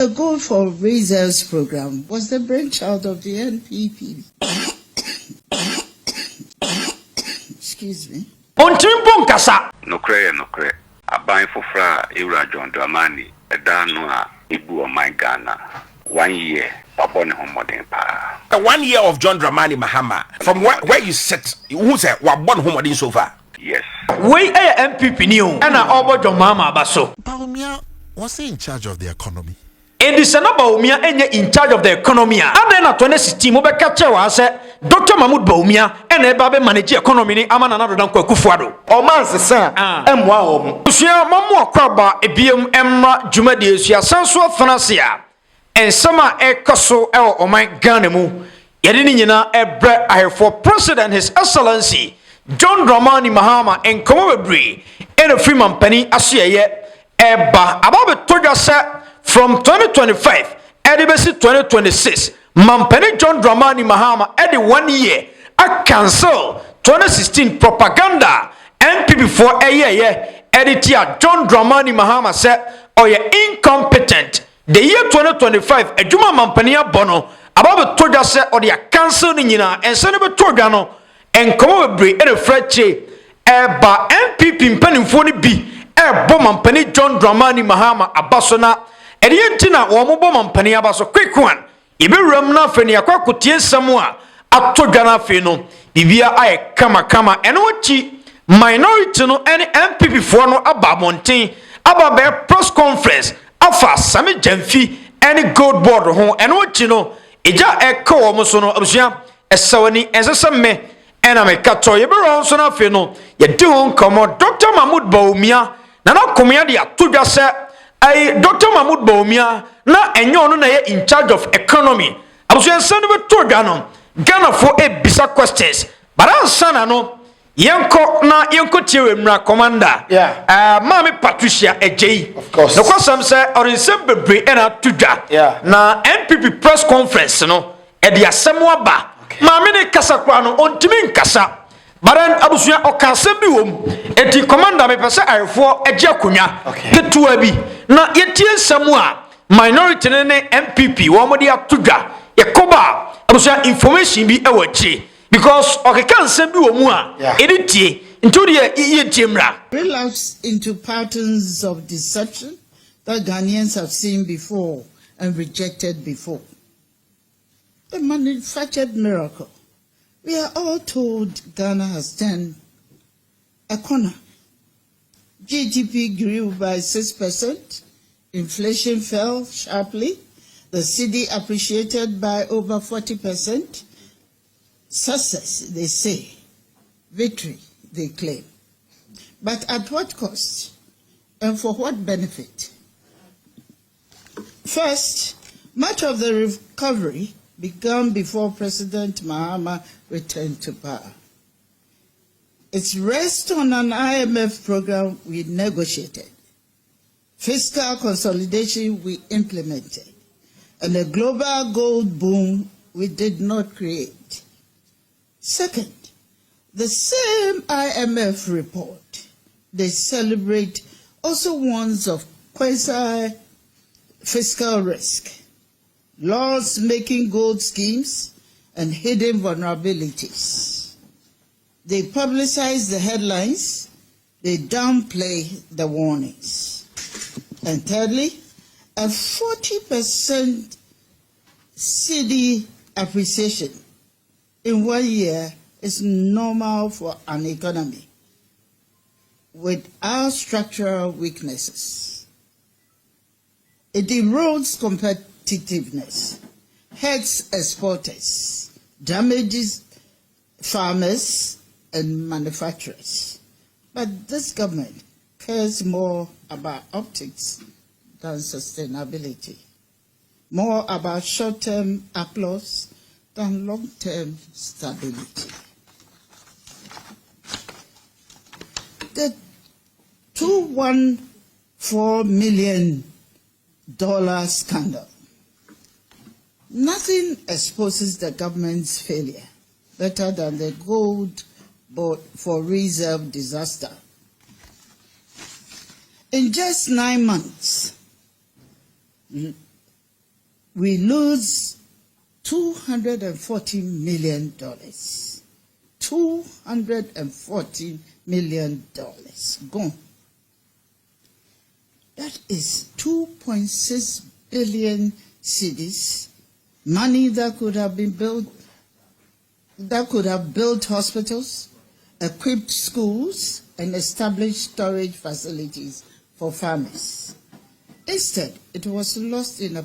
The Gold for Reserves program was the brainchild of the NPP. Excuse me. Ontimpo nkasa. Nokre. Aban fofra Ewura John Dramani. Edano Ibu Oman Ghana. 1 year. Wabone homoden pa. 1 year of John Mahama. From where you sit, who said wabone homoden so far? Yes. We NPP new. And John Mahama baso. Bawumia was he in charge of the economy? In the Senate, Bawumia in charge of the economy. And then at 2016, we capture was Dr. Mahmoud Bawumia and Ebabe manage economy. Amana another than Kufuado. O man se sa M1. Usia mamu akwaba ebiem emra jumadi esia sanso afanasia. And sama ekoso o man Ghana mu. Yede ni nyina ebre ahefo President His Excellency John Mahama and Komobri in a free man penny asiye eba ababe toja se from 2025 edibesi 2026 Mampeni John Mahama edi 1 year a cancel 2016 propaganda NPP for editor John Mahama said oye incompetent the year 2025 ejuma Mampeni abono ababe toja se odi a cancel ni nyina ense ne be toja no enkomo bebre ere freche eba NPP mpanimfo ni bi ebo Mampeni John Mahama abasona Edientina womobo mampani abaso quick one. Ibe ram na fe ne yakwakotie samua atodwana fe no. Bibia aye kama eno chi minority no any MPP for no abamonten ababe press conference afa sami jamfi any Goldbod ho eno chi no eja eka wo mo so no abusua esawani ensesemme ena me kato ibe ram so na fe no ye di ho komo Dr. Mahmoud Bawumia na Akomea de atodwa se Dr. Mahmoud Bawumia na enyo no na ye in charge of economy. Abuso ensan be to Ghana. Ghana for a bisa questions. Baransa na no yenko tiewe mra commander. Yeah. Mami Patricia Ejei. Of course. No kwasam say orinse bebre ena tudwa. Yeah. Na NPP press conference no e de asem aba. Mami ne kasa kwa no ontimi nkasa. Baran abusuya okasem bi wom eti commander me pese ayefo eje akonya ketua bi na yetie nsemu a minority ne MPP wo mo de atodwa yekoba abusuya information bi ewachi because okeka nsem bi wom a editie ntodi yetie mra Relapse into patterns of deception that Ghanaians have seen before and rejected before. A manufactured miracle. We are all told Ghana has turned a corner. GDP grew by 6%, inflation fell sharply, the cedi appreciated by over 40%. Success, they say, victory, they claim. But at what cost and for what benefit? First, much of the recovery began before President Mahama returned to power. It's rest on an IMF program we negotiated, fiscal consolidation we implemented, and a global gold boom we did not create. Second, the same IMF report they celebrate also warns of quasi-fiscal risk, loss-making gold schemes, and hidden vulnerabilities. They publicize the headlines, they downplay the warnings. And thirdly, a 40% cedi appreciation in 1 year is normal for an economy with our structural weaknesses. It erodes competitiveness, hurts exporters, damages farmers and manufacturers. But this government cares more about optics than sustainability, more about short-term applause than long-term stability. The $214 million scandal. Nothing exposes the government's failure better than the Goldbod for reserve disaster. In just 9 months, we lose $240 million. $240 million gone. That is 2.6 billion cedis, money that could have been built, that could have built hospitals, equipped schools, and established storage facilities for farmers. Instead, it was lost in a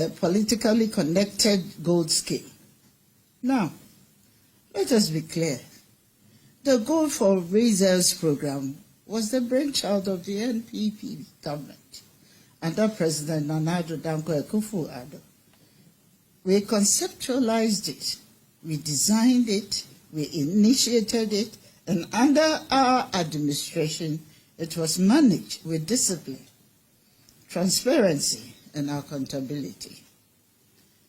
politically connected gold scheme. Now, let us be clear. The Gold for Reserves program was the brainchild of the NPP government under President Nana Addo Dankwa Akufo-Addo. We conceptualized it, we designed it, we initiated it, and under our administration, it was managed with discipline, transparency, and accountability.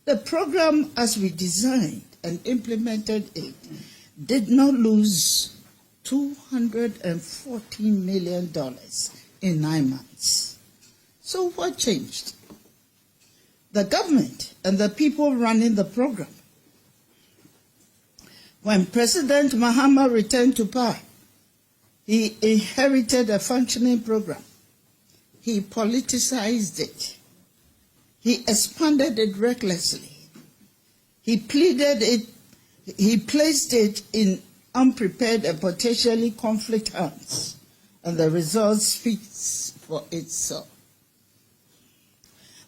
The program, as we designed and implemented it, did not lose $214 million in 9 months. So what changed? The government and the people running the program. When President Mahama returned to power, he inherited a functioning program. He politicized it. He expanded it recklessly. He placed it in unprepared and potentially conflict hands, and the result speaks for itself.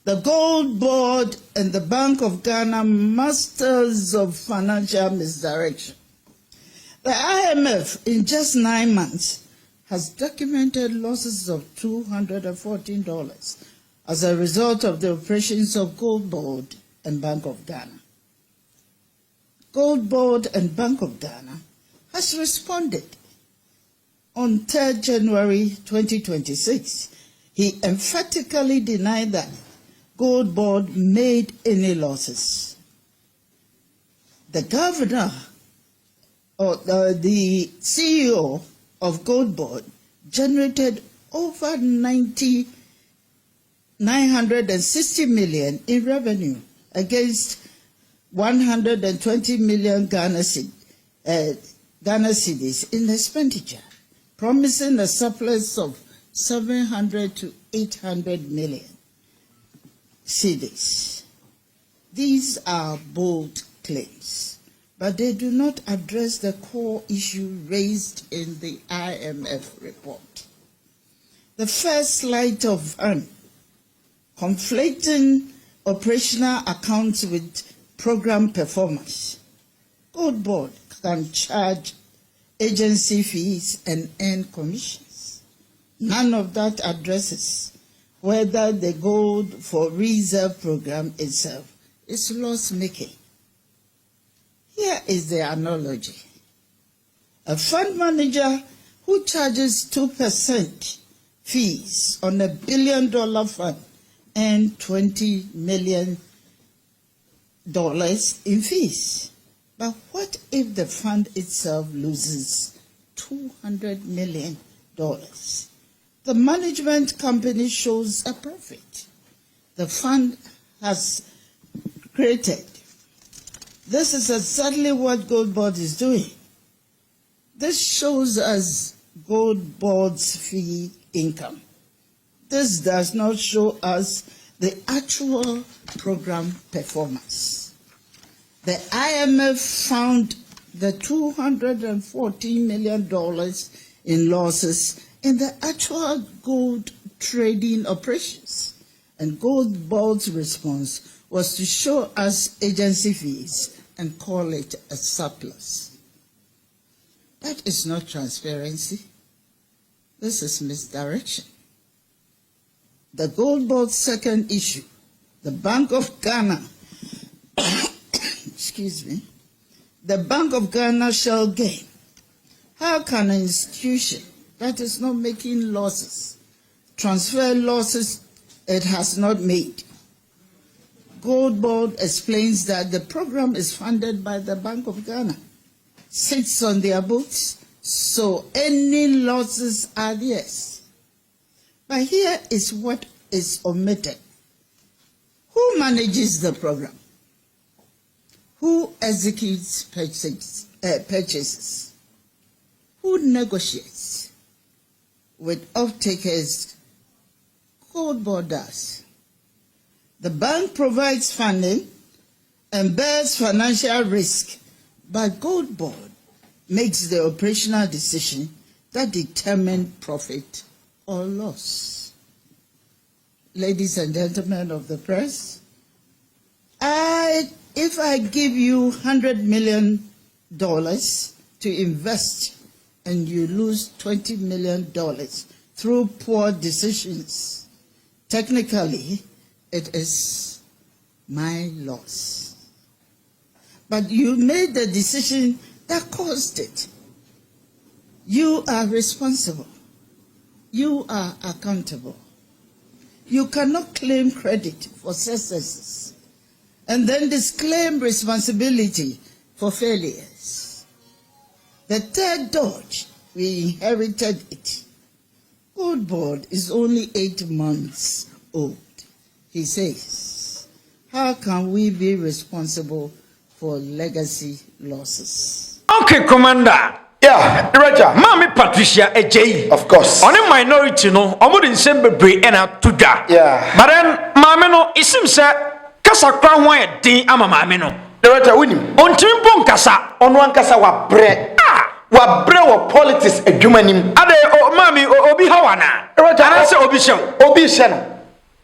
The Goldbod and the Bank of Ghana, masters of financial misdirection. The IMF, in just 9 months, has documented losses of $214 as a result of the operations of Goldbod and Bank of Ghana. Goldbod and Bank of Ghana has responded. On 3rd January 2026, he emphatically denied that Goldbod made any losses. The governor, or the CEO of Goldbod, generated over $960 million in revenue against 120 million Ghana cedis in expenditure, promising a surplus of 700 to 800 million cedis. These are bold claims, but they do not address the core issue raised in the IMF report. The first sleight of hand, conflating operational accounts with program performance. Goldbod can charge agency fees and earn commissions. None of that addresses whether the Gold for Reserve program itself is loss-making. Here is the analogy. A fund manager who charges 2% fees on $1 billion fund earns $20 million in fees. But what if the fund itself loses $200 million? The management company shows a profit the fund has created. This is exactly what Goldbod is doing. This shows us Goldbod's fee income. This does not show us the actual program performance. The IMF found the $214 million in losses in the actual gold trading operations. And Goldbod's response was to show us agency fees and call it a surplus. That is not transparency. This is misdirection. The Goldbod's second issue, the Bank of Ghana, excuse me, the Bank of Ghana shall gain. How can an institution that is not making losses transfer losses it has not made? Goldbod explains that the program is funded by the Bank of Ghana, sits on their books, so any losses are theirs. But here is what is omitted. Who manages the program? Who executes purchases? Who negotiates with off-takers? Goldbod does. The bank provides funding and bears financial risk, but Goldbod makes the operational decision that determines profit or loss. Ladies and gentlemen of the press, if I give you $100 million to invest and you lose $20 million through poor decisions, technically it is my loss. But you made the decision that caused it. You are responsible. You are accountable. You cannot claim credit for successes and then disclaim responsibility for failures. The third dodge, we inherited it. Goldbod is only 8 months old. He says, how can we be responsible for legacy losses? Okay, Commander. Yeah, Director. Mami Patricia Ejay. Of course. On a minority, no, I'm not in Sembe and out to that. Yeah. But then, Mameno, it seems that Kasa Crown White Ding Ama Mameno. Director, win him. On Timpon Kasa. On one Kasa wa bre. Wa bre wa politics a humanim. Ade, Mami, Obi Hawana. Director, and I say Obi Show. Obi Shen.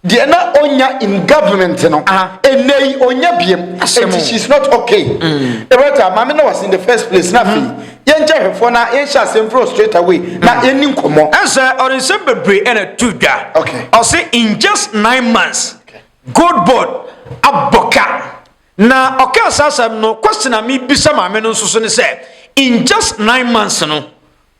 The na onya in government, no. And nay onya biem. She's not okay. Director, Mameno was in the first place, nothing. Yenja for na yensha semfro straight away. Na yenim komo. As on in Sembe and a Tuda. Okay. I'll say in just 9 months, Goldbod Aboka. Na okay, sasam no question a me bisa Mameno so say in just 9 months, no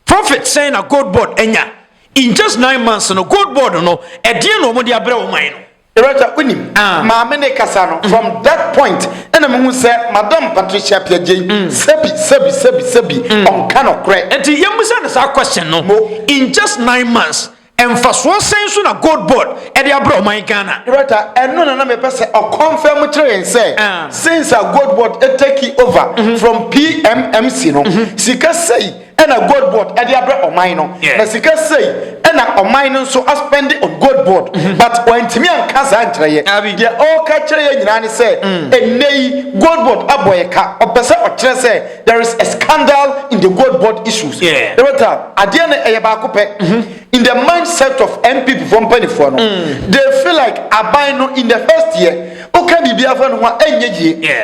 profit saying a Goldbod enya. In just 9 months, no Goldbod no a dear no modi abre o mine. Director, win him. Mamene Kasano. From that point, and I'm say, Madame Patricia Piaget, Sebi, on cannot credit. And the young man is our question, no. In just 9 months, and for so saying soon a Goldbod, and the abro my Ghana. Director, and no, me person or confirm and say, since a Goldbod take it over from PMMC, no, Sika say. And a Goldbod, and the abra or minor. As you can say, and a minor so I spend it on Goldbod. But when Timmy and Kazantra, they all catch and say, and nay, Goldbod, Aboyaka, or person or say, there is a scandal in the Goldbod issues. Yeah. Director, Adiana Ayabakupe, in the mindset of NPP from Pennyforno, they feel like Abino in the first year. Okay, be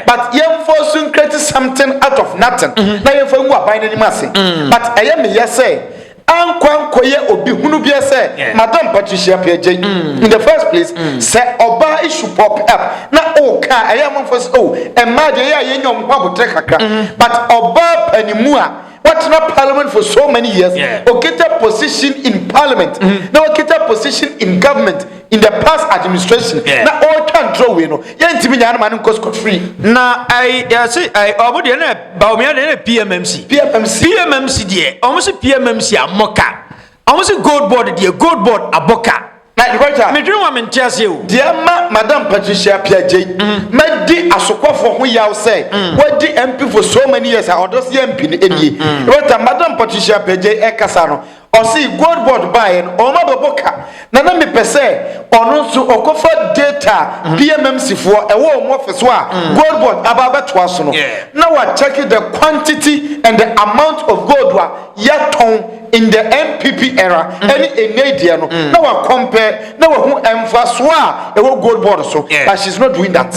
but young forcing create something out of nothing. Now you find what buying any massy. But I am yes say, Unquan Koye Obi Hunubia say, Madame Patricia Piaget in the first place, say Oba issue pop up. Now, car I am first and Madia Yom Wabu Trekaka, but Oba Penimua. What's not parliament for so many years? Or get a position in parliament. Now get a position in government in the past administration. Now all can draw you know. Yantimina man cost free. Now I say I already Bawumia PMMC. PMMC dear. Almost PMMC a moka. Almost a Goldbod dear Goldbod a boka. Me dream am in Chelsea. Dear Madame Patricia Piaget, Medi Asokwa for who you say, what the MP for so many years, I ordered the MP in ye. What Madame Patricia Piaget Ekasano, or see Goldbod buying, or Maboka. Nana me per se, or also Okofa data, PMMC for a warm office, Goldbod Ababa Twasono. Now I check the quantity and the amount of Goldwa Yaton. In the NPP era, any Canadian. Now I compare, now who emphasize a Goldbod so, but she's not doing that.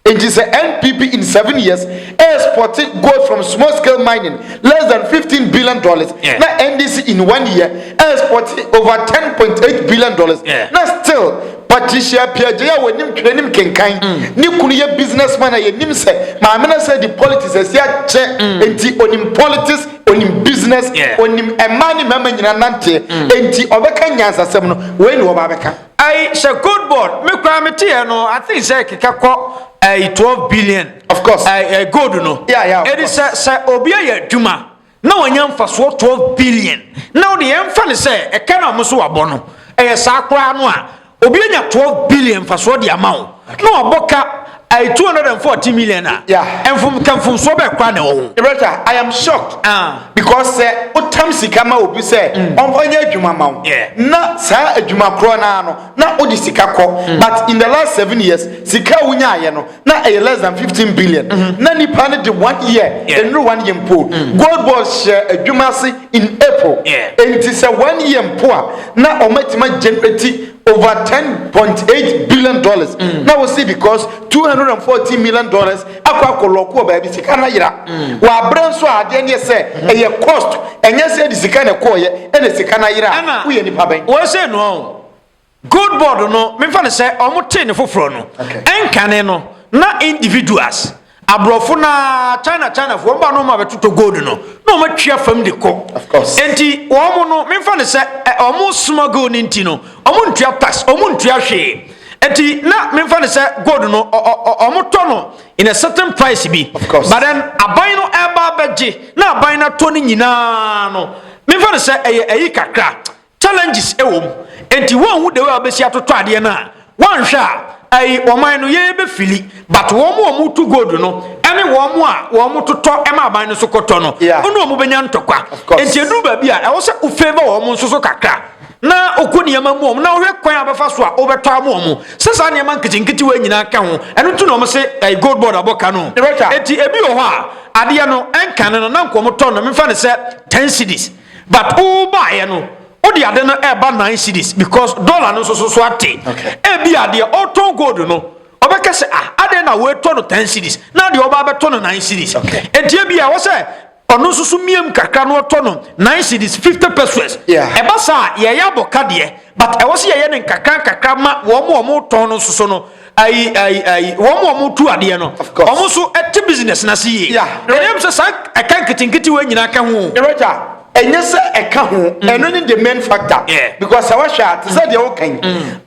It is the NPP in 7 years exported gold from small scale mining less than $15 billion. Now NDC in 1 year exported over $10.8 billion. Now still Patricia Piaget when him training can kind Nikunia businessman I him say my man said the politics is here check and on him politics on him business on him a money mama in nante and obeka nyansa sem no when obabeka I say Goldbod me kwamete no I think say kekako 12 billion of course gold no it is say obi aye duma na wanyam fa so 12 billion now the emfa ne say e kana mo so abo no e sa kra no a obi anya 12 billion for so the amount no oboka 240 million and from so be kwa na wo I am shocked because otam sika ma obi say onfanya adwuma ma wo na sa adwuma kro na no na odi sika ko but in the last 7 years sika wunya aye no na less than 15 billion na nipa ne de 1 year and 1 year mpo Goldbod share adwuma se in April and it is a 1 year mpo na omatima generate over $10.8 billion. Now we see because $240 million akwa koloko ba bi sika na yira wa brand so ade ne say e cost enye say di sika na ko ye e sika na yira wo ye nipa ben wo say no Goldbod no me fa ne say omote ne foforo no enkane no na individuals abrofo na China fo mba no ma betoto gold no ma twia fam de ko of course enti wo mo no me fa ne say omo smuggle ni nti no omo ntua tax omo ntua hwe enti na me fa ne say gold no omo to no in a certain price bi of course but then aban no eba beje na aban na to ni nyina no me fa ne say eyi kakra challenges ewom enti won hu de we obesi atoto ade na wan hwa ai oman no ye be fili but wo tu gold no ene wo mo totɔ ema aban no so kɔtɔ no ono mo benya ntɔkwa enti edu ba bi a ɛwo sɛ o favor wo mo nso kakra na okoni yama mu na ohwe kwan abefa so a obɛtɔ amu sesa ne yama nkinkiti we nyina ka ho ɛno tu no mo se Goldbod aboka no enti ebi wo hɔ a ade no enka no na nko mo tɔ no me fa ne sɛ 10 cedis but o ba ye no odi ade no eba 9 cedis because dollar no so ate ebi ade oton gold no obeka se ade na we to no 10 cedis na de oba be to no 9 cedis enti ebi a wo se ono susu miem kakra no to no 9 cedis 50 pesos eba sa ye ya boka de but e wo se ye ne kakra ma wo mo to no susu no ai wo mo tu ade no omo so eti business na se ye dem se sa aka nkinkiti we nyina ka ho enyese eka ho eno ni the main factor because our shot said the okay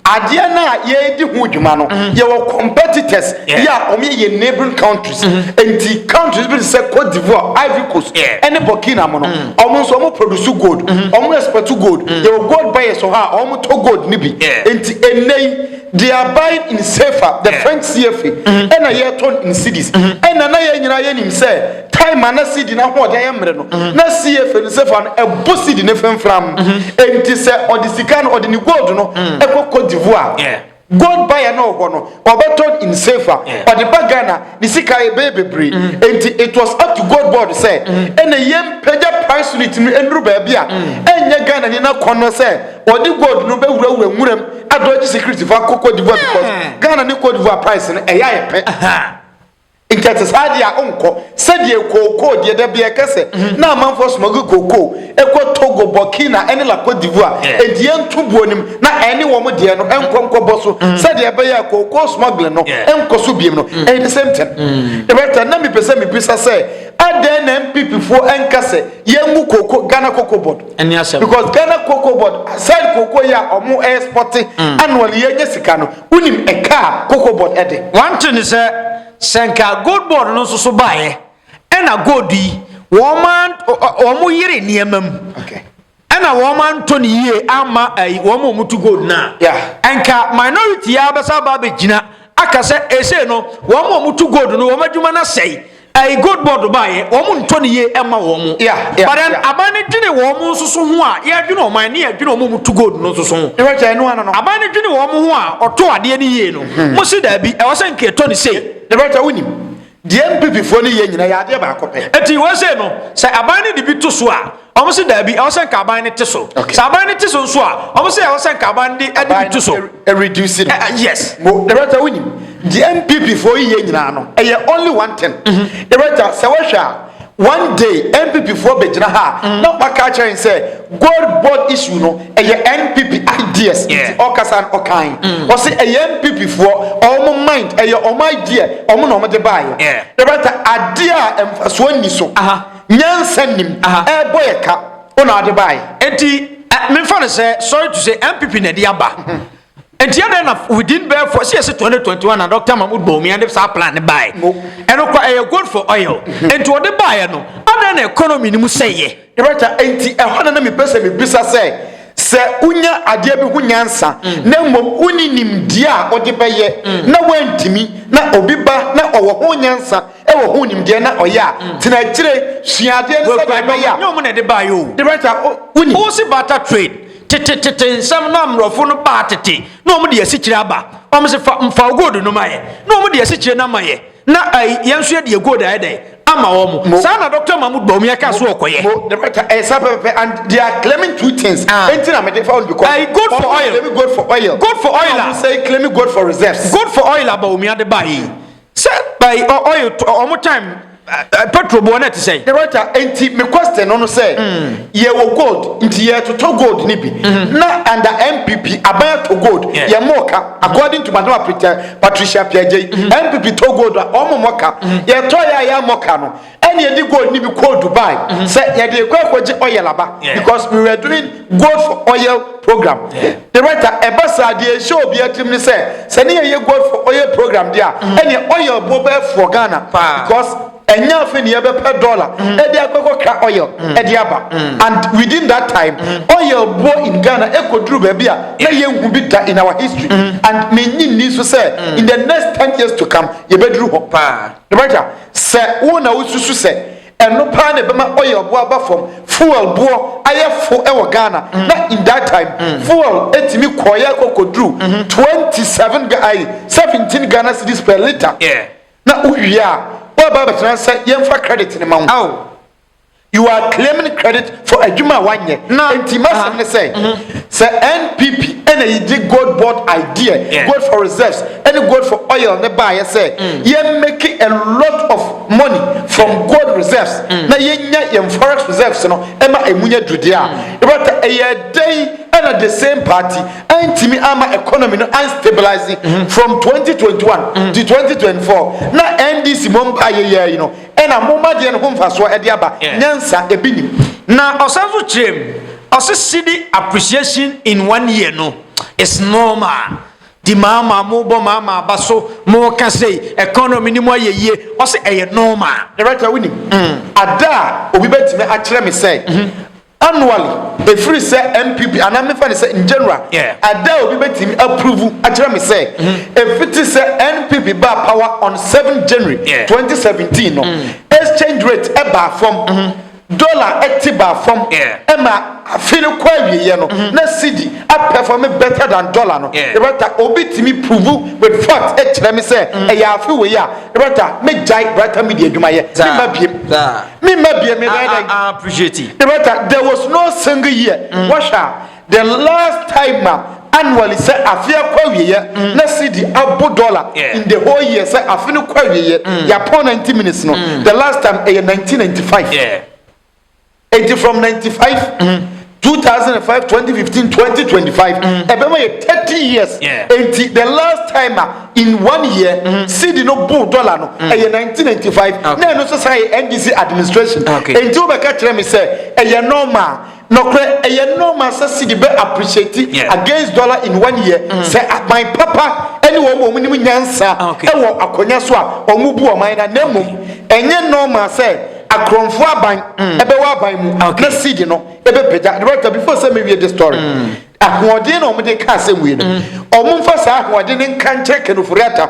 ade na ye di ho dwuma no ye were competitors ya omo ye neighboring countries enti countries be say Cote d'Ivoire Ivory Coast any Burkina mo no omo so omo produce gold omo export gold ye were gold buyers so ha omo to gold ni bi enti enei they are buying in safer the French CFA and a year ton in cities and na ye nyina ye nim say time na cedi na ho de yemre no na CFA ni safer no e bosi di ne femfram enti say odisika no odi ni gold no e ko Cote d'Ivoire gold buyer no ho no obeton in safer but the bagana ni sika e bebre enti it was up to Goldbod say and a yem peja price unit ni enru ba bia enya Ghana ni na kono say odi gold no be wura nwuram adoji security for Cote d'Ivoire because Ghana ni Cote d'Ivoire price no e ya ye pe in Kansas Hadia unko said ye cocoa de bia kese na manfo smogu cocoa e ko Togo Burkina ene la Cote d'Ivoire e die ntubo nim na ene wo mo de no enkonko boso said ye be ya cocoa smuggling no enkoso biem no e the same thing e better na me pese me bisa say aden NPP for enkase ye ngu cocoa Ghana Cocoa Board because Ghana Cocoa Board said cocoa ya omo exporting annually ye nyesika no unim e car Cocoa Board ede one thing is senka Goldbod no so bae ena godi woman omo yire niemam ena woman to ni ye ama woman mutu gold na enka minority ya besa ba be gina aka se ese no woman mutu gold no womadwuma na sei Goldbod bae woman nto ni ye ema woman but then abane dwene woman so ho a ye dwene o man ne ye dwene o mutu gold no so ho abane dwene woman ho a oto ade ni ye no mo si da bi e wo se nke to ni sei the better winning the NPP for ni ye nyina ya de ba akopɛ eti wo se no se aban ne bi to so a omo se da bi e wo se nka aban ne te so se aban ne te so nso a omo se e wo se nka aban de bi to so reduce it yes the better winning the NPP for ye nyina no e only one thing the better se wo hwa one day NPP for bejina ha no baka chain say Goldbod issue no NPP ideas okasan okan o say NPP for all mind all idea all no de buy the better idea emfaso ni so nyansanim e boy ka ona de buy enti me fa no say sorry to say NPP na de aba enti ya na within bare for CS 2021 and Dr. Mahmoud Bawumia dey sa plan buy eno kwa good for oil enti o de buy no ada na economy ni mu say ye better enti e hona na me pese me bisa say se unya ade bi hu nyansa na mmom uni nimdia ode beye na wantimi na obi ba na owo ho nyansa e wo hu nimdia na oya tina kire suade ne se beye ya nyom na de ba yo the right uni o si bata trade tete nsam na amrofo no ba tete na omo de asikire aba omo se mfa gold no maye na omo de asikire na maye na yenso de gold ayede ama omo sa na Dr. Mahmoud Bawumia ka so okoye the right and they are claiming two things anything am dey found because good for oil good for oil say claiming good for reserves good for oil Bawumia de buy say by oil omo time petrol bonnet say the right anti me question no say ye wo gold nti ye to gold ni bi na under NPP abaya to gold ye moka according to Madam Patricia Piaje NPP to gold omo moka ye to ya moka no and ye di gold ni bi call Dubai say ye dey kwaje oil aba because we were doing gold for oil program the right ebasa dey show bi atim ni say ne ye gold for oil program dia and ye oil bo be for Ghana because enya fe ne be per dollar e dey akoko ka oil e dey aba and within that time oil bo in Ghana e koduru ba bia na ye hu bi da in our history and me nyi so say in the next 10 years to come ye beduru ho pa the right say wo na ususu say eno pa na be ma oil bo aba from fuel bo ayefo e wo Ghana na in that time fuel etimi koya kokoduru 17 Ghana cedis per liter na uwia Baba say yemfa credit in ma you are claiming credit for a juma 1 year intimacy say NPP and a Goldbod idea gold for reserves and gold for oil ne buy say you making a lot of money from gold reserves na yenya yem forex reserves no e ma emunya dudia but a day and at the same party antimi ama economy no unstabilizing from 2021 to 2024 na NDC momba ye you know and a moma de no mfa so e de aba nyansa ebini na osanso chem cedi appreciation in 1 year no is normal di mama mo bo mama baso mo ka say economy ni mo ye ose eye normal the right winning ada obi betime a kire me say annually the free say NPP and I'm fan say in general ada obi betime approve a kire me say if it is say NPP ba power on 7 January 2017 no exchange rate eba from dollar etiba from Emma feel quite ye no na cedi a perform better than dollar no the better obi timi prove with fact let me say e ya fi we ya the better me jai better media aduma ye me mabie me I appreciate it the better there was no single year washa the last time annually say afia kwa wiye na cedi abo dollar in the whole year say afinu kwa wiye ya pon 90 minutes no the last time 1995 80 from 95 2005 2015 2025 ebema 30 years and the last time in 1 year cedi no bull dollar no 1995 na no so say NDC administration and you be ka tell me say normal no kre normal say cedi be appreciate against dollar in 1 year say my papa anyone wo munim nyansa e wo akonya so a omu bu o man na nemum enye normal say akromfo aban ebe wa aban mu na cedi no ebe peda right before say me we the story ahoden no me ka say mu no omumfa sa ahoden nkan check no furiata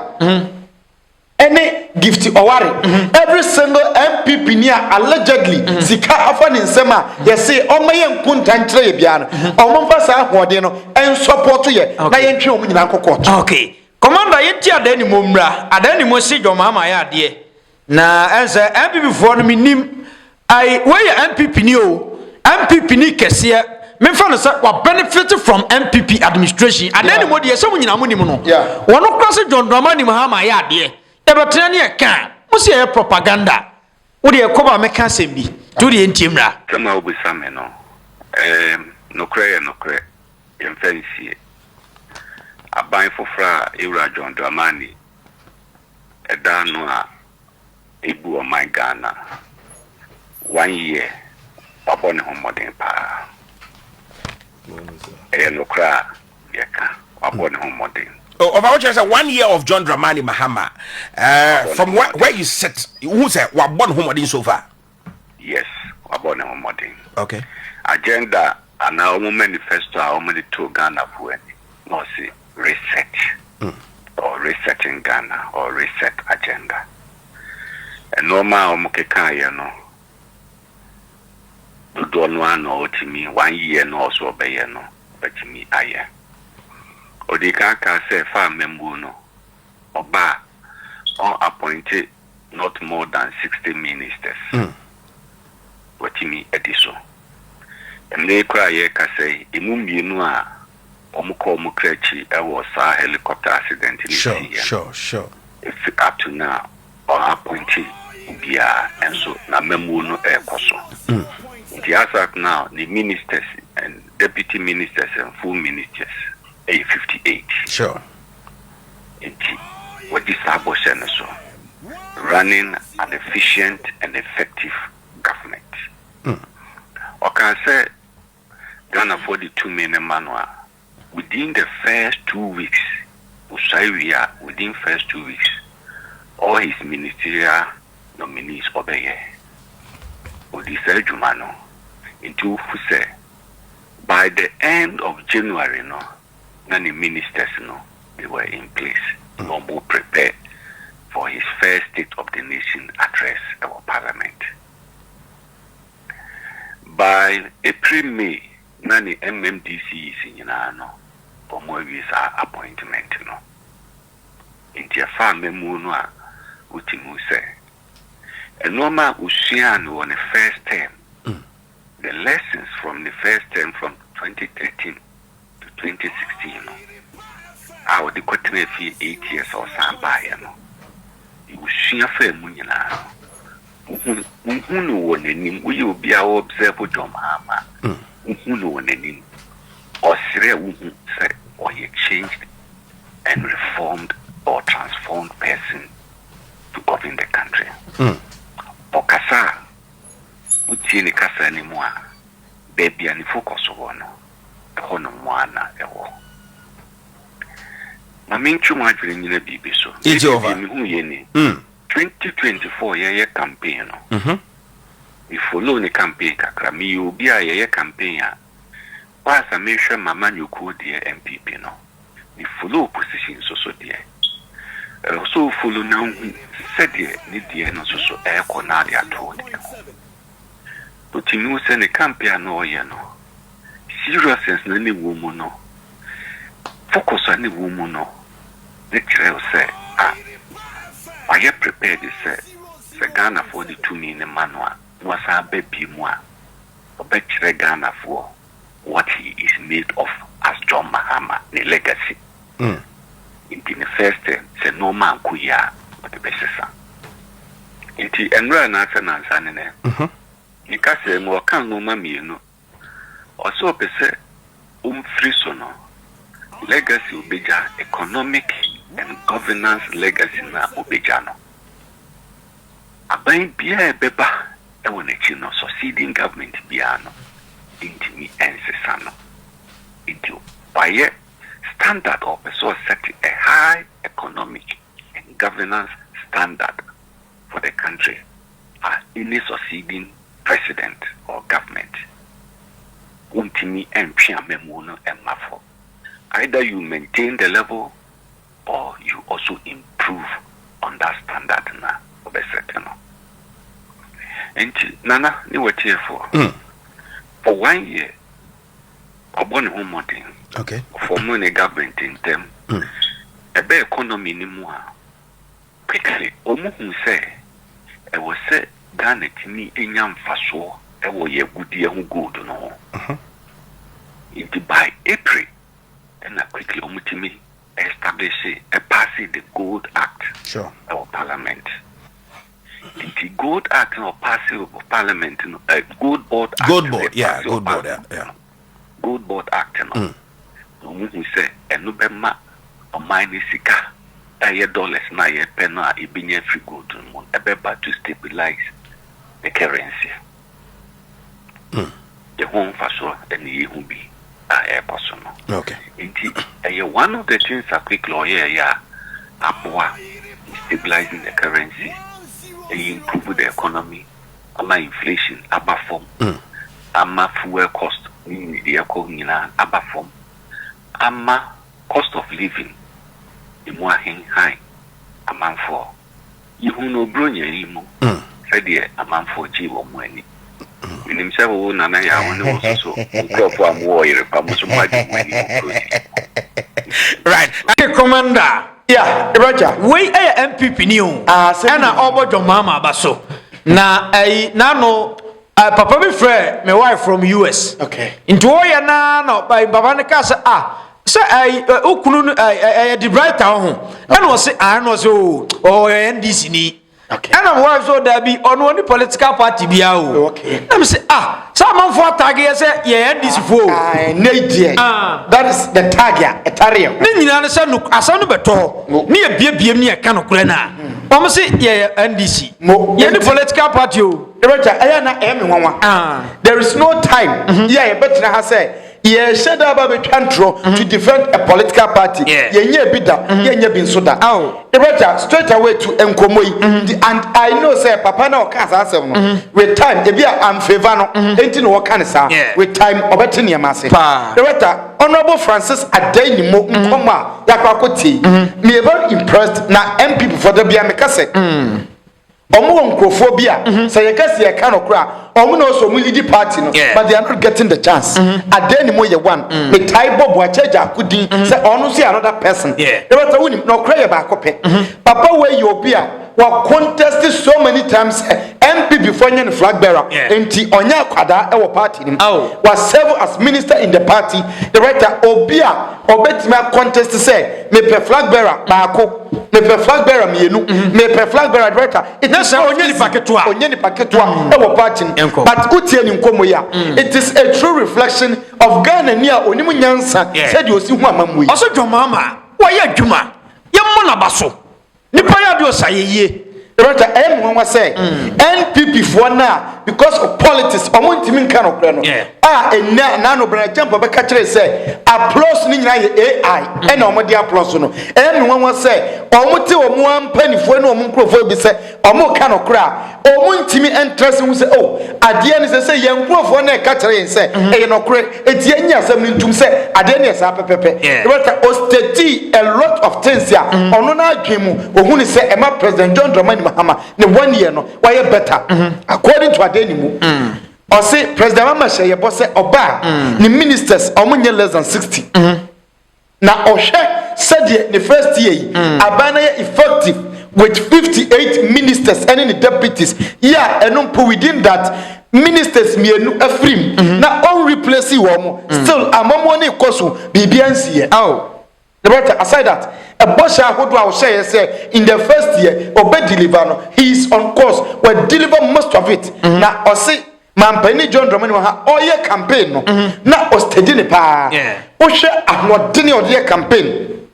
any gift oware every single MPP near allegedly sika afa ni nsema ye say omaye nkunta nkyere ye bia no omumfa sa ahoden no en support ye na ye ntwe omu nyina kokot okay commander ye ti adani momra adani mo si John Mahama ya ade na ense MPP for no minim I where MPP ni o MPP ni kese me fa no say wa benefit from MPP administration adani mo de ye so mu nyina mo nim no wono cross John Mahama ya ade e betre ne e ka mo se e propaganda wo de e koba me ka sembi to de ntimra kama obusame no nokre yem fancy aban fofra ewura John Dramani edano a ibu o my Ghana 1 year wabone homodin pa nokra yeka wabone homodin. Oh, about just 1 year of John Dramani Mahama. From where you sit, who said what born homodin so far? Yes, wabone homodin. Okay. Agenda And our manifesto, our money to Ghana for any, no see reset or resetting Ghana or reset agenda. And no more Mokeka, no don't want to me 1 year no so be no, but to me aye. Odikaka say farm member no, Oba or appointed not more than 60 ministers. What to me ediso. And they cry, say, Imumbi a Omuko Mukrechi, I was a helicopter accident in Sure. If up to now, or appointee, Bia, and so Namemuno Air Coso. The answer now, the ministers and deputy ministers and full ministers, 58. Sure. What is abortion so? Running an efficient and effective government. Or can say, Ghana 42 million manual within the first 2 weeks, within first 2 weeks, all his ministerial nominees obey. Odisa Jumano into who say by the end of January, no, many ministers, no, they were in place, no more prepared for his first State of the Nation address our Parliament. By April, May, nani MMDC is in no, for more visa appointment, no. In the family, Munoa, which you say. A normal Usian on the first term, the lessons from the first term from 2013 to 2016, I would equate 8 years or some by, you will see a fair munina. Who we will be our observer, John Mahama, who know any or Syria said or he changed and reformed or transformed person to govern the country. Okasa, Utini Casa anymore, baby and focus on a Honowana, a war. I mean, too much in the baby so. It's over. 2024 year campaign. We follow the campaign, Kakrami, you be a year campaign. Whilst I make sure Mama you could dear NPP no. We follow position so dear. So follow now said dear no so air cornalia told you. But you know send a campaign no no. Seriousness any woman no. Focus on the woman no. The child say I get prepared to say Ghana 42 million manual was a baby moi. But Ghana for what he is made of as John Mahama, the legacy. In the first term, say no man kuya, but the best son. In the Enra Nathan and Sanine, you can say more can no mammy, no. Also, per se, free sono. Legacy ubeja, economic and governance legacy na ubejano. Abain bia beba, ewonechino succeeding government biano. Into me ancestano. Into by standard of a so set a high economic and governance standard for the country as any succeeding president or government. Untimi and Piamemuno and Mafo. Either you maintain the level or you also improve on that standard now of a certain. And Nana, you were here for 1 year. Obon home mountain. Okay. For money government in them. A better economy ni more. Quickly, Omu say, I was say, Ghana to me in young faso, I was a good year who good no. By April, and I quickly Omutimi establish a passing the Gold Act. Sure. Our Parliament. The Gold Act or passing of Parliament, Goldbod Act. Goldbod, yeah, Goldbod, yeah. Goldbod Act, no. We say, and no bema or mine sika, $dollars na ye penna, a binyan free gold to moon, a beba to stabilize the currency. The home faso, and the who be a personal. Okay. Indeed, one of the things a quick lawyer, yeah, Apoa, stabilizing the currency, and improve the economy, ama inflation, ama form, ama fuel cost, ni de yakɔ nyina aba fam ama cost of living emu ahen high amanfo ihu no bronyari mu sɛdeɛ amanfo gye wɔ mu ani nim sɛ wo nana ya wo ne wo so nkrɔfo amu wɔ yere pa mu so ma gye mu ani right okay commander yeah Roger we MPP ni o na obo John Mahama abaso na no papa bi frɛ my wife from US okay into oya na baba ne ka say okunu the brighter ho na o say no say o NDC ni okay and I'm wife so there be on one political party bia o okay let me say some man for tag say NDC fo that is the tag etarium ni nyina ne say no asam no beto ni e biebiem ni e ka no kure na o say NDC ye ni political party o there is no time better ha say yeah, said about the control to defend a political party. Yeah, straight away to Nkomoi. And I know, say, Papa no can't with time, if you are favor ain't no can with time, Obetinia Massey. The Honorable Francis Adenimo Nkoma Yakwakoti. Me very impressed na MPP for the Biamekase. Omophobia say you cannot cry. Also lead party but they are not getting the chance. At the anymore you one the type of what charge could say on see another person. There was a winning no cry about copy. Papa where you be were contested so many times MP before the flag bearer enti onya kwada e party was served as minister in the party. The writer Obia obetima contest say me per flag bearer baako me per flag bearer mienu me per flag bearer writer it is onye ni paketua e party. But Utian Nkomoya, it is a true reflection of Ghana near Onimu Nyansa, said you see Mamma. Also, John Mahama, why ya Juma? Yamona Basso. Nipaya do say, Roger M. was say, NPP for now because of politics. I want to mean kind of plan. And nano brand jump of a catcher say, applause Nina AI, and no applause. And one was say, almost 1 penny for no microphone, say, or more kind of cry. Or one Timmy and Trust will say, oh, at the end, say, young growth for a catcher and say, hey, no crack, it's Yenya, something to say, Adenias, Pepe. Roger Osteti, a lot of things here. On no game, or who say, Emma President John Mahama, the 1 year no, why better, according to Adenimu. Or say President Mahama say your boss say Oba, the ministers are less than 60. Now Oshe said the first year, Abana effective with 58 ministers and the deputies. Yeah, and within that ministers me a free. Now on replace you still among money kosu BBNC. Oh. Aside that, a boss who will say in the first year, Obey deliver, he is on course, will deliver most of it. Now, or say, Mampani John Mahama, all year campaign, now Ostedini pa. Osha, I'm not dinner or year campaign.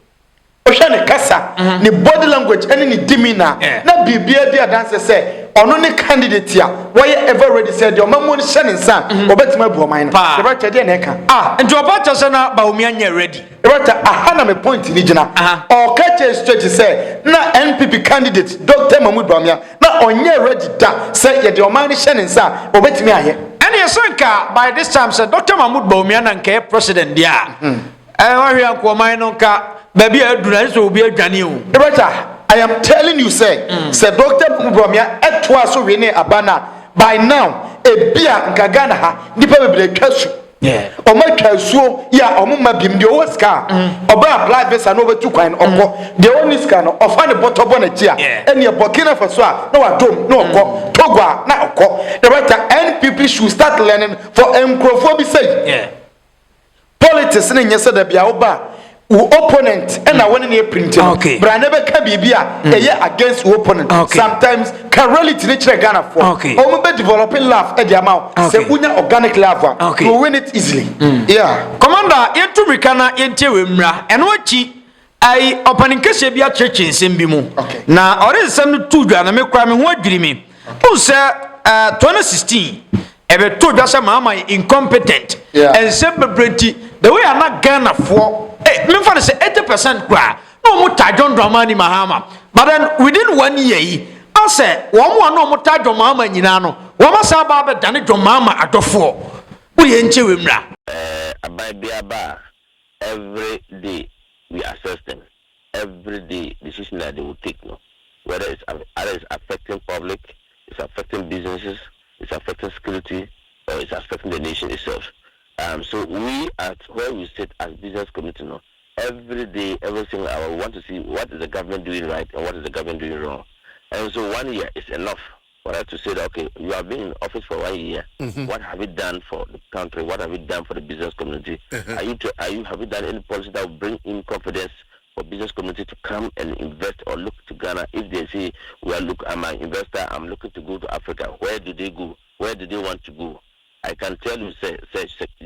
Osha ne kasa, ni body language, any demeanor, not be beer dancer say. On only candidate here, why you ever already said your mom won't send in son, or better my boy mine. The right idea, and to about us and Bawumia ready. The right, I had a point in Nijana, or catch a straight to say, not NPP candidate, Dr. Mahmoud Bawumia, not on your ready, say your money sending son, or better me here. And your son by this time said Dr. Mahmoud Bawumia and care president, yeah. I worry uncle mine on car, baby, I do not will be a Janu. The right. I am telling you, say Dr. Bawumia etwa so we ne abana by now e bia nkagana ha nipa bebre twasu o ma twasu ya o ma bim de o ska oba apply visa no betu kwan okọ de oni ska no ofa ne botobo na chia ene Burkina Faso a na wadom na okọ Togo a na okọ the right NPP should start learning for enkrofo say politics ne nyese da bia oba opponent and I want to print but I never can be against opponent. Sometimes can reality nature Ghana for developing laugh at the amount say organic lava to win it easily. Yeah, Commander into Rikana into Wimra and what I opening Kashabia church in Simbimu. Now or is some two and I make crime what dreaming. Who said 2016 ever told us Mama incompetent and celebrity the way I'm not Ghana for. Me for say 80% cry. No more John Mahama. But then within 1 year, I say one no more John Mahama nyina no. One must have John Mahama at the 4. We ain't by Biaba, every day we assess them. Every day decision that they will take, no, whether it's affecting public, it's affecting businesses, it's affecting security, or it's affecting the nation itself. So we at where we sit as business community, no, every day, every single hour, we want to see what is the government doing right and what is the government doing wrong. And so 1 year is enough for us to say that, okay, you have been in office for 1 year. What have you done for the country? What have you done for the business community? Have you done any policy that will bring in confidence for business community to come and invest or look to Ghana? If they say, I'm an investor, I'm looking to go to Africa, where do they go? Where do they want to go? I can tell you, say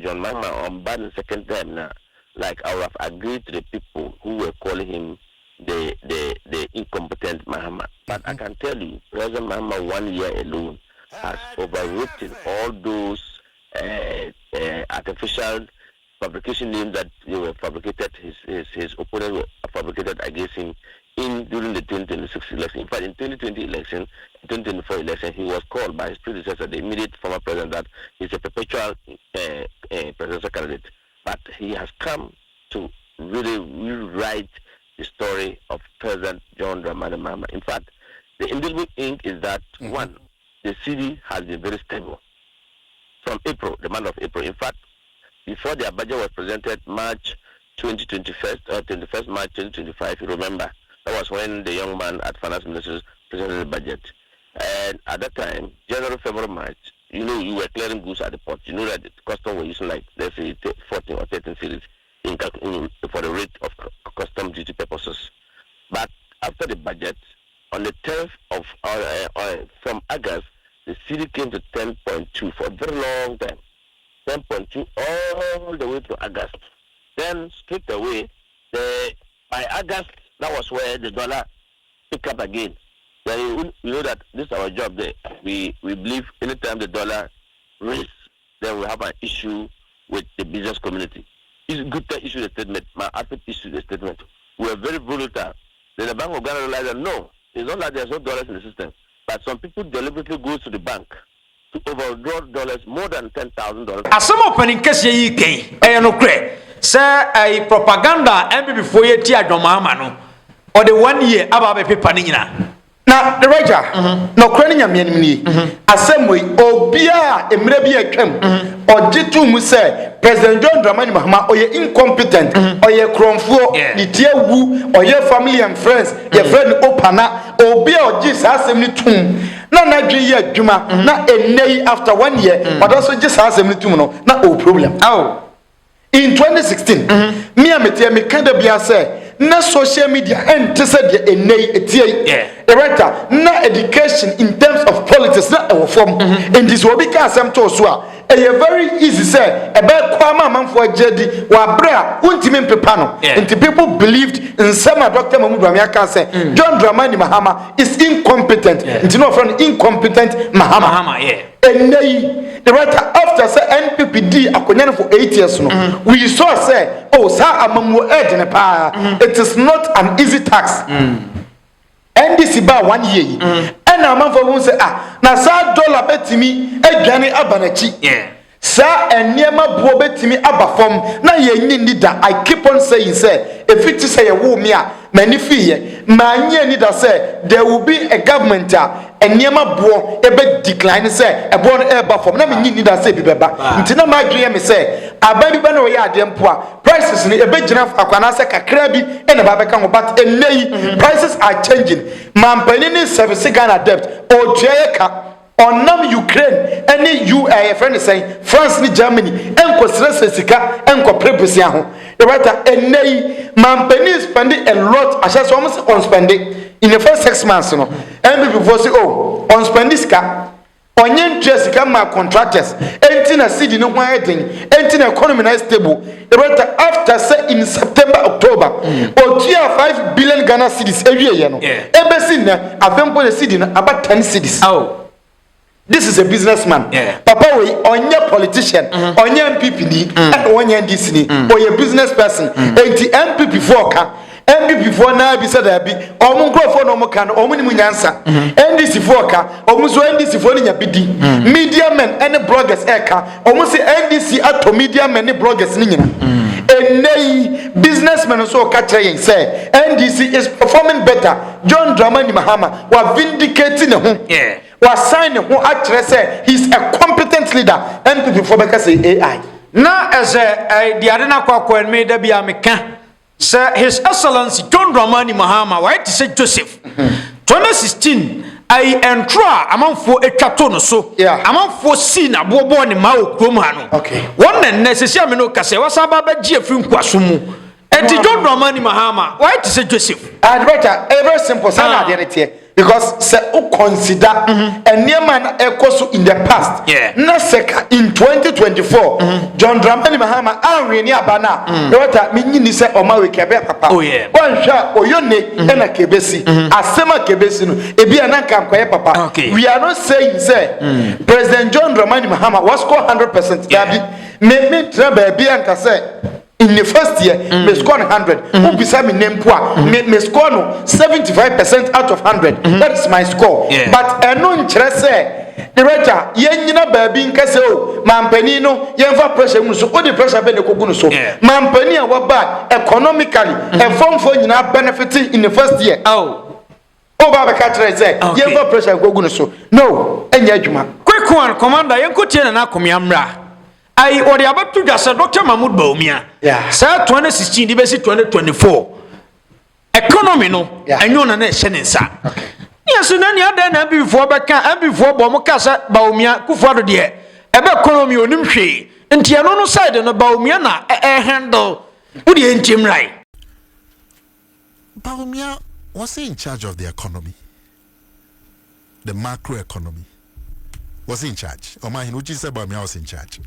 John Mahama, on bad the second time now, like I would have agreed to the people who were calling him the incompetent Mahama. But I can tell you, President Mahama 1 year alone has overwritten all those artificial fabrication names that they were fabricated, his opponent were fabricated against him during the 2026 election. In fact, in 2020 election, 2024 election, he was called by his predecessor, the immediate former president, that he's a perpetual presidential candidate. But he has come to really rewrite the story of President John Mahama. In fact, the indelible ink is that, one, the city has been very stable from April, the month of April. In fact, before their budget was presented, March 21st March 2025, you remember, that was when the young man at Finance Ministry presented the budget. And at that time, January, February, March, you know, you were clearing goods at the port. You know that the custom were using, like, let's say, 14 or 13 cities for the rate of custom duty purposes. But after the budget, on the 10th of from August, the city came to 10.2 for a very long time. 10.2 all the way to August. Then straight away, by August, that was where the dollar picked up again. Then you know that this is our job there. We believe anytime the dollar raises, then we have an issue with the business community. It's good to issue the statement. My outfit issued the statement. We are very volatile. Then the Bank of Ghana realized that no, it's not that there's no dollars in the system, but some people deliberately go to the bank to overdraw dollars more than $10,000. Asem opening case yi ken no kre say propaganda NPP for ye ti John Mahama no or the 1 year aba be paper ni nyina. Na the Raja, no craning a meaning. Assembly, Obia, Emre be a camp, or Jitu say, President John Mahama, or ye incompetent, or ye cromfo, the dear woo, or your family and friends, your friend Opana, Obia or Jesus Assembly tomb. Not a year, Juma, not a nay after 1 year, but also just Assembly tomb, not no problem. Oh. In 2016, me and me kind of be say, na social media and to say the na education in terms of politics na form in this will be some to so a very easy say about kwama manfo jedi wa bra untimi pepa no and people believed in some Dr. Mahmoud Bawumia can say John Mahama is incompetent and no from incompetent Mahama and the writer after say NPP Akomea for 8 years no we saw say oh sa amamu edene pa it is not an easy task NDC ba 1 year and amanfo won say na sa dollar betimi adwane abanachi sa eniema buo betimi abafom na yenni nida. I keep on saying say if it say ye wo me a mani fiye manye nida say there will be a government eniema buo ebe decline say e buo no eba fom na menyi nida say bi beba ntina ma dwe me say ababi ba na o ya ade mpo a prices ni ebe gina akwana say kakra bi e na ba beka ho but enei prices are changing mampani ni service Ghana debt o tuye ka onam Ukraine any friend saying France ni Germany enko stress sika enko prepusia ho the writer enei mampani spending a lot as almost on spending in the first 6 months no and before say oh on spending sika onye sika ma contractors enti na city no hwan eden enti na economy na stable the writer after say in September October o 5 billion Ghana cedis ewie no ebesi na afempo the city na about 10 cedis. This is a businessman. Papa we onye politician, onye NPP ni, onye NDC ni, onye business person. Enti NPP for ka, NPP for na bi say da bi, omo nkrofo no mo kan omu ni munyansa NDC for ka omu so NDC for ni nyabidi media men any bloggers eka omu se NDC ato media men ni bloggers ni nyina enei businessmen so ka kire yen say NDC is performing better. John Mahama wa vindicating ho wa sign ho a kire say he's a competent leader. NPP for beka say AI na as a the arena kwa en me da bia meka sir his excellency John Mahama why to say Joseph 2016 I entra amanfo etwato no so amanfo si na bobo ne ma okrom ha no one necessary me no kase wasaba ba gi afri nkwaso mu enti John Mahama why to say Joseph better very simple sana de rete because say o consider eniema na ekoso in the past na seka in 2024 John Dramani Mahama anweni abana better menyini say o ma we kebe papa wan hwa oyone na kebesi asema kebesi no ebi na nka nkoye papa we are not saying say President John Dramani Mahama was score 100% dabi me tra ba bia nka say in the first year, me score 100. Who beside me name poor? Me score no 75% out of 100. That's my score. But no interest the writer, yenyina baby nkase o, mampani no, yenfa pressure mu so, o the pressure be ne kogu no so. Mampani a wa ba economically, e form for nyina benefiting in the first year. Oh baba ka try say, yenfa pressure kogu no so. No, enya adwuma. Quick one, commander, yenko tie na Akomea mra. I or the about to just Dr. Mahmoud Bawumia. Sir 2016, the basic 2024. Economy no, and you na shenensa. Yes, and any other before Baka and before Bomokasa Bawumia, Kufado dear. Ebe economy on him she. And Tiano side on the Bawumia na handle. Would you ain't him right? Bawumia was he in charge of the economy? The macro economy. Was he in charge? Or my Hinuchi said Bawumia was in charge.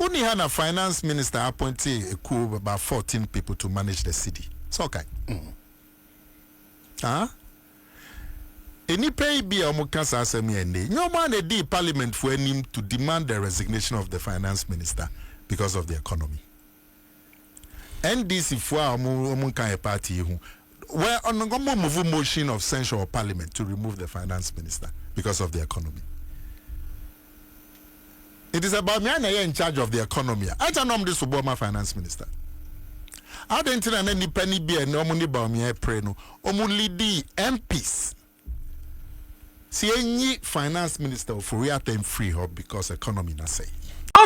Only had a finance minister appointed a crew of about 14 people to manage the city. It's okay. Any pay be a mukasa semi and no man a day parliament for him to demand the resignation of the finance minister because of the economy. NDC for a muka party who were on a move motion of censure of parliament to remove the finance minister because of the economy. It is about me in charge of the economy. I don't know this Obama finance minister. I don't know any penny be and no money about me. I pray no. Only the MPs. See any finance minister for real time free hub because economy na say.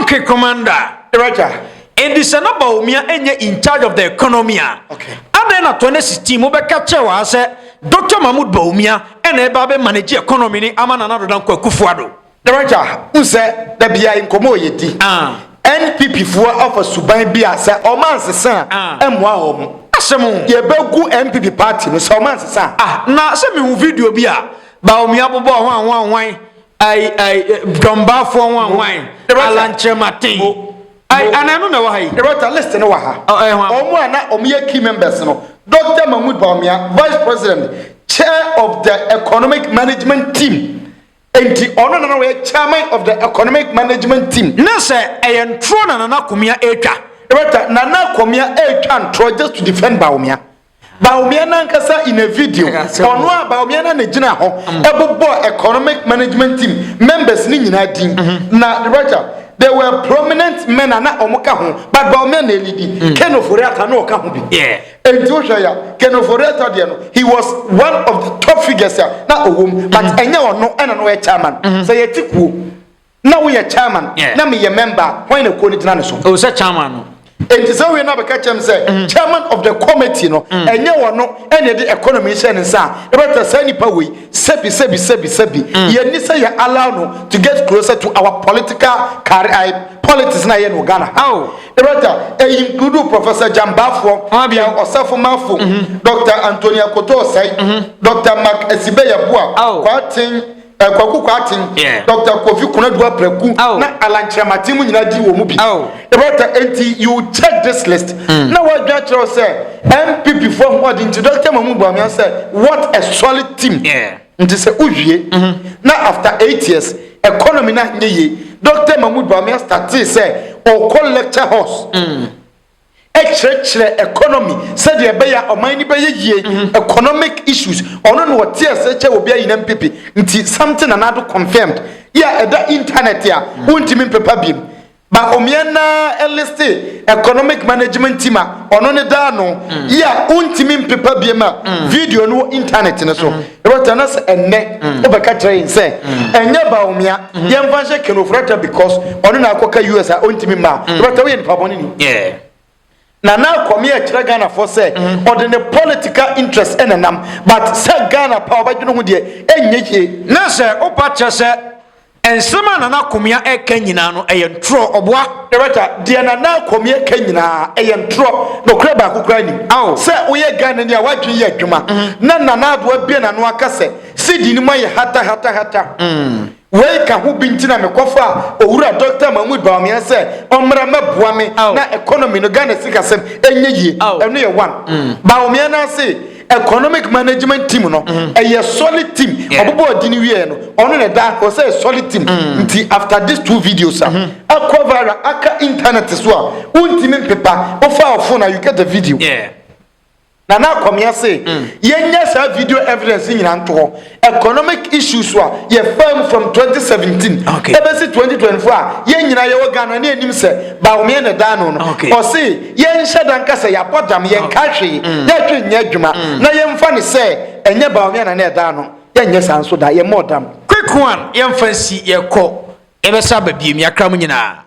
Okay, commander. Roger. And this na Bawumia enye in charge of the economy. Okay. And then at 2016, mo be capture wa say Dr. Mahmoud Bawumia and eba be manage economy ni amana na do dan kwa Kufuado. The writer who said the BI in Komo Yeti NPP for of a Subai Bia said, O man, son, and wow, Asamo, ye begu NPP party, no so man, son. Now send me video Bia, Bawumia Bobo one wine, I Gamba for one wine, Alanche Martin. I don't know why. The writer listen to her. Oh, one of key members, Dr. Mahmoud Bawumia, Vice President, Chair of the Economic Management Team. And the honorary chairman of the economic management team. No, sir, I am thrown on Akomea Eka. Nana Akomea Eka tried just to defend Bawumia. Bawumia Nankasa in a video. Onwa Bawumia na nejina ho. Ebo economic management team members ni nyina din. Na the there were prominent men na omoka ho, but Bawumia na elidi. Ken Oforiata na oka ho bi. And Joshua Ken Oforiata de no, he was one of the top figures na owom, but enye ono ena no chairman. Say yetiku. Na we chairman, na me member, when e ko ni dina so. O say chairman. And so we na be catch him say chairman of the committee no enye wono ene the economy share nsa e better say nipa we sebi ye ni say ya allow no to get closer to our political career politics na ye no Ghana how e better e include Professor Jambafo bia Osafo Mafo Dr. Antonia Koto say Dr. Mark Esibeya Bua kwatin Kwaku Kwatin, Dr. Kofi Kunadua Preku, na Alanche Matimu nyina di wo mu bi. You check this list. Now what Jatro say, NPP for what into Dr. Mahmoud Bawumia say, what a solid team. Nti say uwie. Now after 8 years, economy na nyeye. Dr. Mahmoud Bawumia started say, o call lecture house. kyerɛkyerɛ economy said the ɛbɛyɛ ɔman ni bɛyɛ yie economic issues ɔno no wɔte ase kyɛ obi ayi na MPP nti something another confirmed yeah ɛda internet ya wontimi mpepa biem Bawumia na eliste economic management team ono ne da no ya untimi mpepa biema video no internet ne so ebata na se enne obeka train say enye Bawumia yemfa hye kenofrata because ono na akoka US a untimi ma ebata we nipa boni ni na Akomea kire Ghana for say ordinary political interest enenam but say Ghana pa obadwene ho de enye ye na se opache se ensema na Akomea eka nyina no eyentro obwa Director dia na Akomea eka nyina eyentro no kra ba kokra ni se oye Ghana ni a wadwe ye adwuma na adwa bia na no aka se sidi ni maye hata we ka ho bintina mekofa owura Dr. Mahmoud Bawumia se omra maboa me na economy no Ghana sika sem enye yie eno ye one Bawumia na se economic management team no a solid team obobo odini wie no ono ne da o say solid team nti after these two videos akwa aka internet so a untimi mpepa ofa phone na you get the video na Akomea say yenya sa video evidence nyina nto economic issues wa ye firm from 2017 ebesi 2024 yenyina ye Ghana na enim se Bawumia ne da no o say yenhye dan kasa ya podam yenka hwe ye twe nya adwuma na yemfa ne se enye Bawumia na da no yenye sanso da ye modam quick one yemfa si ye ko ebesa babiem yakram nyina